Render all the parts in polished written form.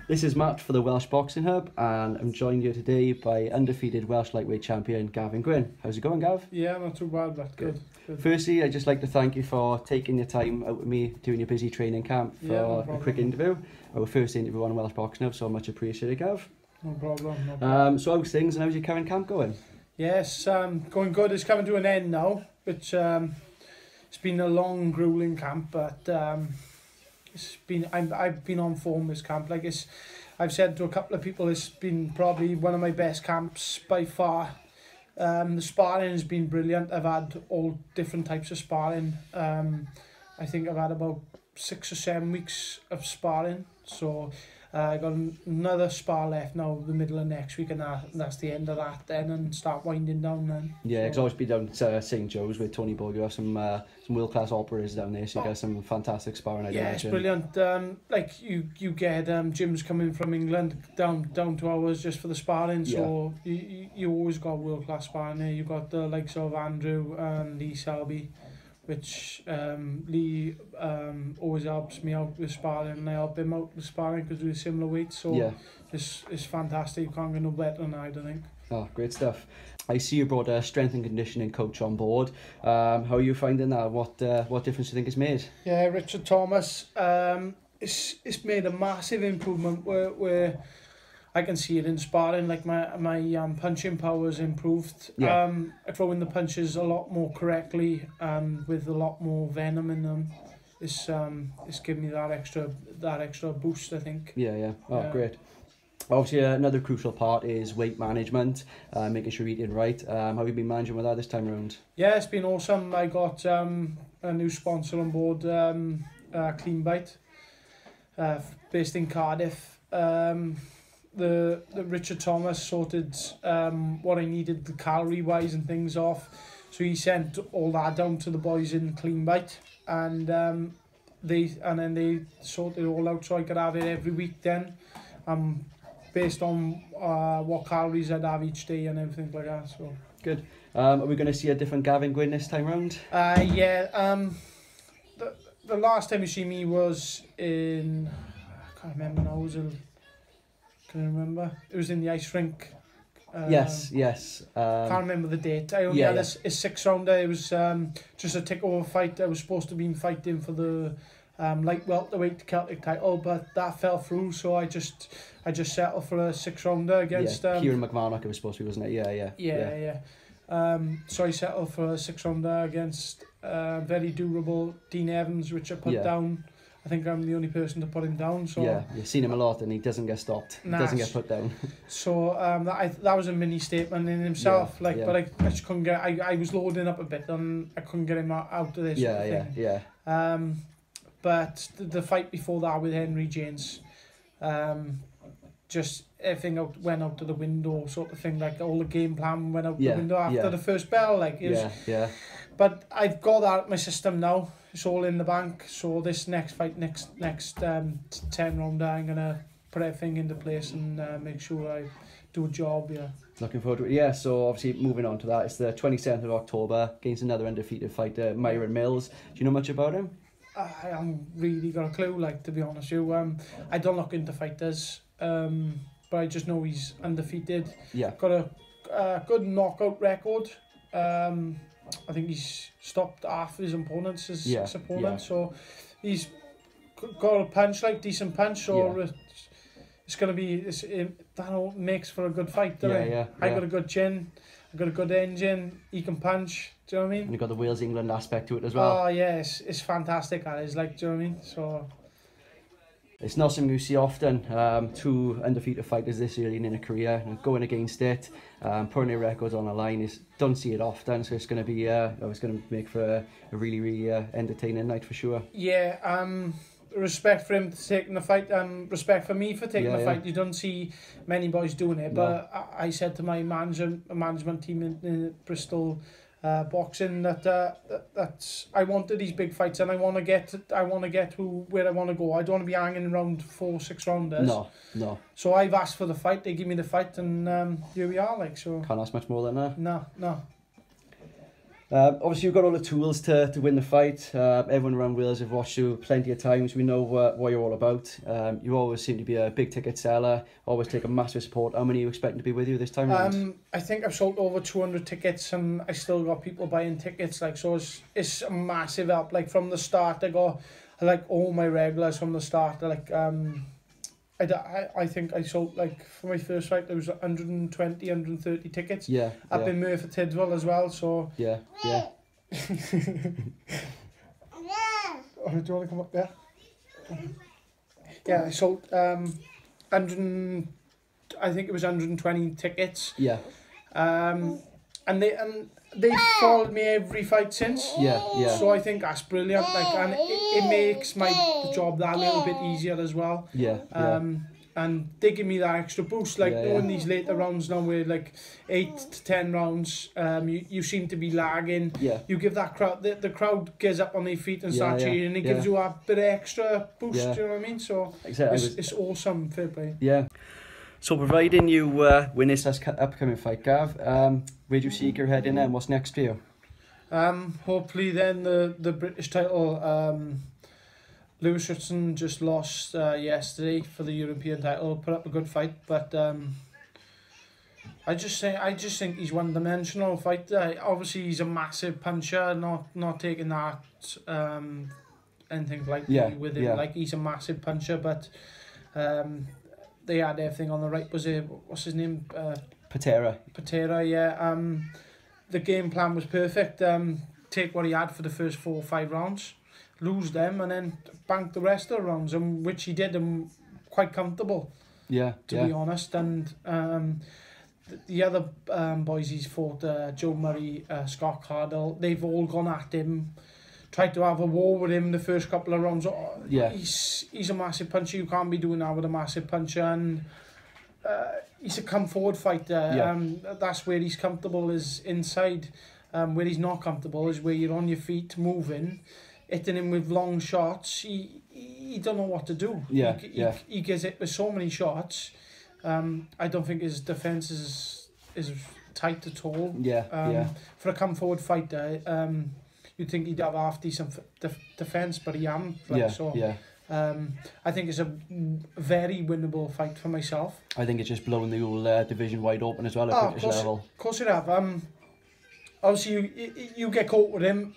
This is Matt for the Welsh Boxing Hub, and I'm joined here today by undefeated Welsh lightweight champion Gavin Gwynne. How's it going, Gav? Yeah, not too bad, but good. Firstly, I'd just like to thank you for taking your time out with me during your busy training camp for a quick interview. Our first interview on Welsh Boxing Hub, so much appreciated, Gav. No problem. So how's things and how's your current camp going? Yes, going good. It's coming to an end now, which it's been a long, grueling camp, but I've been on form this camp. Like I've said to a couple of people, it's been probably one of my best camps by far. The sparring has been brilliant. I've had all different types of sparring. I think I've had about 6 or 7 weeks of sparring. So I got another spar left now, the middle of next week, and that's the end of that then, and start winding down then. Yeah, because I always be down to St Joe's with Tony Bull. You have some world-class operators down there, so you get some fantastic sparring. Yeah, it's brilliant. Like you get gyms coming from England down to ours just for the sparring. So you always got world-class sparring there. You've got the likes of Andrew and Lee Selby, which Lee always helps me out with sparring, and I help him out with sparring because we're similar weights. So it's fantastic. You can't get no better than I don't think. Oh, great stuff. I see you brought a strength and conditioning coach on board. How are you finding that? What difference do you think it's made? Yeah, Richard Thomas. It's made a massive improvement where I can see it in sparring. Like my punching power has improved. I throw in the punches a lot more correctly and with a lot more venom in them. It's given me that extra boost, I think. Oh, great. Obviously, another crucial part is weight management, making sure you're eating right. How have you been managing with that this time around? Yeah, it's been awesome. I got a new sponsor on board, Cleanbite, based in Cardiff. The Richard Thomas sorted what I needed, the calorie wise and things off, so he sent all that down to the boys in Cleanbite, and then they sorted it all out so I could have it every week then, based on what calories I'd have each day and everything like that. So good. Are we going to see a different Gavin Gwynne this time round? The last time you see me was in, I can't remember now, can I remember? It was in the ice rink. Yes. Can't remember the date. I only had a 6-rounder. It was just a takeover fight. I was supposed to be fighting for the light welterweight Celtic title, but that fell through. So I just settled for a 6-rounder against Kieran McMahon. It was supposed to be, wasn't it? Yeah. So I settled for a 6-rounder against very durable Dean Evans, which I put down. I think I'm the only person to put him down. So yeah, you've seen him a lot, and he doesn't get stopped. He doesn't get put down. So that was a mini statement in himself. But I just couldn't get. I was loading up a bit, and I couldn't get him out of this. But the fight before that with Henry James, just everything went out to the window, sort of thing. Like all the game plan went out the window after the first bell. Like it was, But I've got that at my system now. It's all in the bank. So this next fight, next 10-rounder, I'm gonna put everything into place and make sure I do a job. Yeah. Looking forward to it. Yeah. So obviously moving on to that, it's the 27th of October against another undefeated fighter, Myron Mills. Do you know much about him? I haven't really got a clue. Like, to be honest with you, I don't look into fighters. But I just know he's undefeated. Yeah. Got a good knockout record. I think he's stopped half his opponents, so he's got a punch, like decent punch, so it's going to be, that all makes for a good fight, doesn't it? I got a good chin, I got a good engine, he can punch, do you know what I mean? And you've got the Wales England aspect to it as well. Oh yeah, it's fantastic, that is, like, do you know what I mean? So it's not something you see often. 2 undefeated fighters this early in a career and going against it, putting their records on the line. Don't see it often, so it's going to be it's going to make for a really entertaining night for sure. Yeah, respect for him taking the fight, and respect for me for taking the fight. You don't see many boys doing it, but I said to my management team in Bristol boxing that I wanted these big fights, and I want to get to where I want to go. I don't want to be hanging around 4-6 rounders. No. So I've asked for the fight. They give me the fight, and here we are. Like, so can't ask much more than that. No. Obviously, you've got all the tools to win the fight. Everyone around Wales have watched you plenty of times. We know what you're all about. You always seem to be a big ticket seller, always take a massive support. How many are you expecting to be with you this time around? I think I've sold over 200 tickets and I still got people buying tickets. Like, so it's a massive help. Like, from the start, I like all my regulars from the start. Like, I think I sold, like, for my first fight, there was 120, 130 tickets. Yeah. Up in Merthyr Tydfil as well, so... Yeah. Oh, do you want to come up there? Yeah, I sold 100, I think it was 120 tickets. Yeah. And they've followed me every fight since. Yeah. So I think that's brilliant. Like, and it makes the job that little bit easier as well. Yeah. And they give me that extra boost. Like, in these later rounds now, where like 8 to 10 rounds, you seem to be lagging. Yeah. You give that crowd, the crowd gets up on their feet and start cheering, and it gives you a bit of extra boost. Do you know what I mean? So it's awesome. Fair play. Yeah. So providing you win this upcoming fight, Gav, where do you see your head in and what's next for you? Hopefully then the British title. Lewis Ritson just lost yesterday for the European title. Put up a good fight, but I just think he's one-dimensional fighter. Obviously, he's a massive puncher. Not taking that anything like with him. Like, he's a massive puncher, but they had everything on the right. Was it, what's his name? Patera. Yeah. The game plan was perfect. Take what he had for the first 4 or 5 rounds, lose them, and then bank the rest of the rounds, and which he did, and quite comfortable. To be honest. And the other boys he's fought, Joe Murray, Scott Cardle, they've all gone at him, tried to have a war with him the first couple of rounds. He's a massive puncher. You can't be doing that with a massive puncher, and he's a come forward fighter. That's where he's comfortable, is inside. Where he's not comfortable is where you're on your feet moving, hitting him with long shots. He don't know what to do. He gets hit with so many shots. I don't think his defence is tight at all. For a come forward fighter, you'd think he'd have half decent defence, but he hasn't. I think it's a very winnable fight for myself. I think it's just blowing the whole division wide open as well at British level. Of course it have. Obviously, you get caught with him.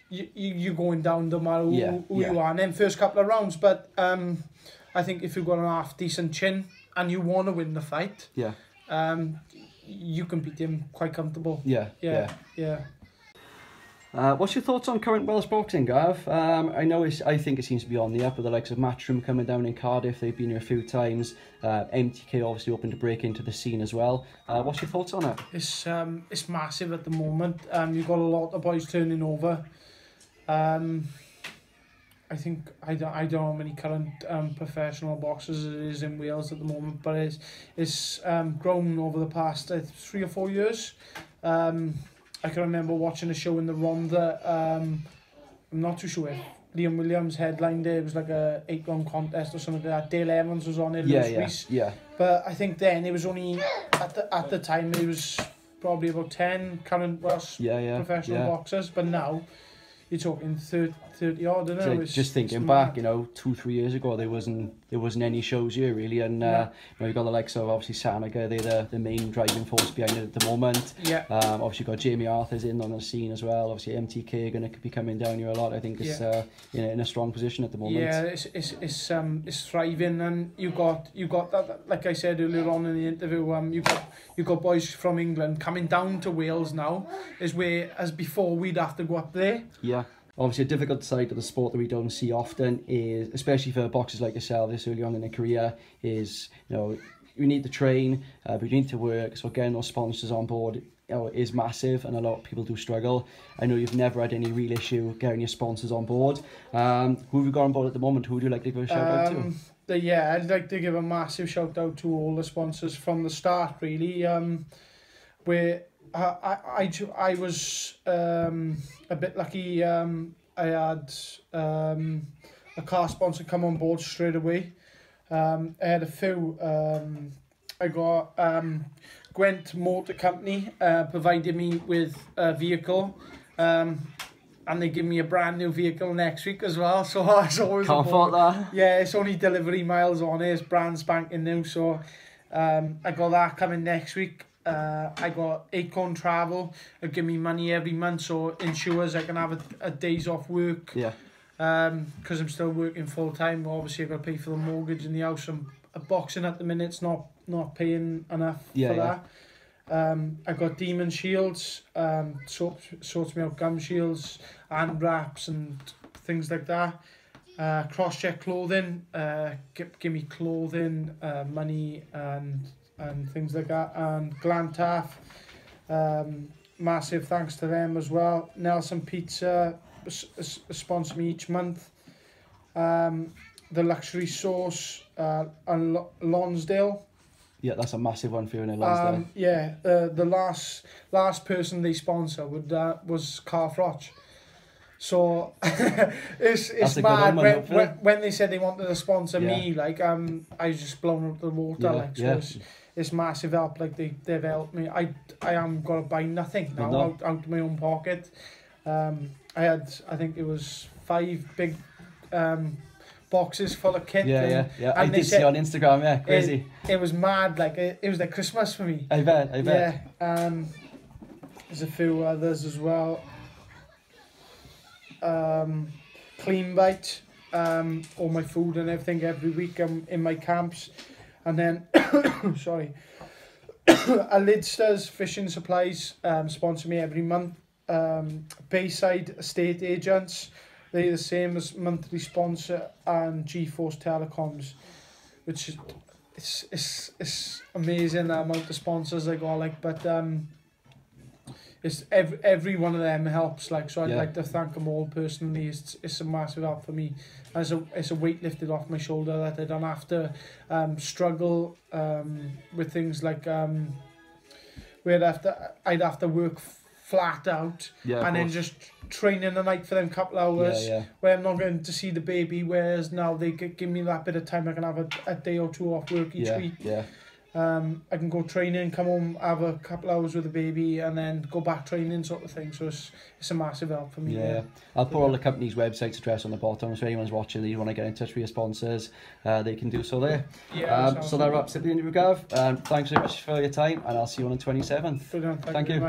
You going down no matter who you are, and then first couple of rounds. But I think if you've got an half decent chin and you want to win the fight, you can beat him quite comfortable. What's your thoughts on current Welsh boxing, Gav? I think it seems to be on the up with the likes of Matchroom coming down in Cardiff. They've been here a few times. MTK obviously open to break into the scene as well. What's your thoughts on it? It's massive at the moment. You've got a lot of boys turning over. I think I don't know how many current professional boxers it is in Wales at the moment, but it's grown over the past 3 or 4 years. I can remember watching a show in the Ronda. I'm not too sure if Liam Williams headlined it. It was like a 8-round contest or something like that. Dale Evans was on it. But I think then it was only at the time it was probably about 10 current Welsh professional boxers. But now you're talking 30 odd, isn't it? Just thinking back, 2-3 years ago, there wasn't any shows here really, and you've got the likes of obviously Sanaga, they're the main driving force behind it at the moment. Obviously got Jamie Arthur's in on the scene as well. Obviously MTK are going to be coming down here a lot. I think it's in a strong position at the moment. It's thriving, and you got that, like I said earlier on in the interview. You got boys from England coming down to Wales now, as before we'd have to go up there. Obviously, a difficult side of the sport that we don't see often is, especially for boxers like yourself this early on in their career, is, you need to train, but you need to work. So getting those sponsors on board, is massive, and a lot of people do struggle. I know you've never had any real issue getting your sponsors on board. Who have you got on board at the moment? Who would you like to give a shout out to? I'd like to give a massive shout out to all the sponsors from the start, really. Where I was a bit lucky. I had a car sponsor come on board straight away. I had a few I got Gwent Motor Company provided me with a vehicle, and they give me a brand new vehicle next week as well. So it's always Can't fault that. Yeah, it's only delivery miles on it. It's brand spanking new. So I got that coming next week. I got Acorn Travel. They give me money every month, so ensures I can have a days off work. Yeah. Because I'm still working full time. Obviously, I've got to pay for the mortgage in the house. I'm boxing at the minute. It's not paying enough for that. I got Demon Shields. Sorts me out gum shields and wraps and things like that. Crosscheck Clothing. Give me clothing, money and things like that. And Glantaff. Massive thanks to them as well. Nelson Pizza sponsor me each month. The Luxury Sauce and Lonsdale. Yeah, that's a massive one for you in Lonsdale. Yeah, the last person they sponsor was Carfroch. So it's mad when they said they wanted to sponsor me, like I was just blown up the water, it's massive help. Like they've helped me. I am gonna buy nothing now out of my own pocket. I think it was 5 big boxes full of kit. Yeah. I did see on Instagram. Yeah, crazy. It was mad. Like it was like Christmas for me. I bet. Yeah. There's a few others as well. Cleanbite. All my food and everything every week. I'm in my camps, and then sorry. Lidsters fishing supplies sponsor me every month. Bayside Estate Agents, they're the same as monthly sponsor, and GForce Telecoms, which is it's amazing the amount of sponsors I got, like, but it's every one of them helps, like, so I'd like to thank them all personally. It's a massive help for me. It's a weight lifted off my shoulder that I don't have to struggle with things like where I'd have to work flat out and then just training the night for them couple hours where I'm not going to see the baby, whereas now they give me that bit of time. I can have a day or two off work each week. I can go training, come home, have a couple hours with the baby, and then go back training, sort of thing. So it's a massive help for me. I'll put all the company's website address on the bottom, so if anyone's watching and you want to get in touch with your sponsors, they can do so there. So that wraps up the interview, Gav. Thanks very much for your time, and I'll see you on the 27th. Brilliant. Thank you. Very much.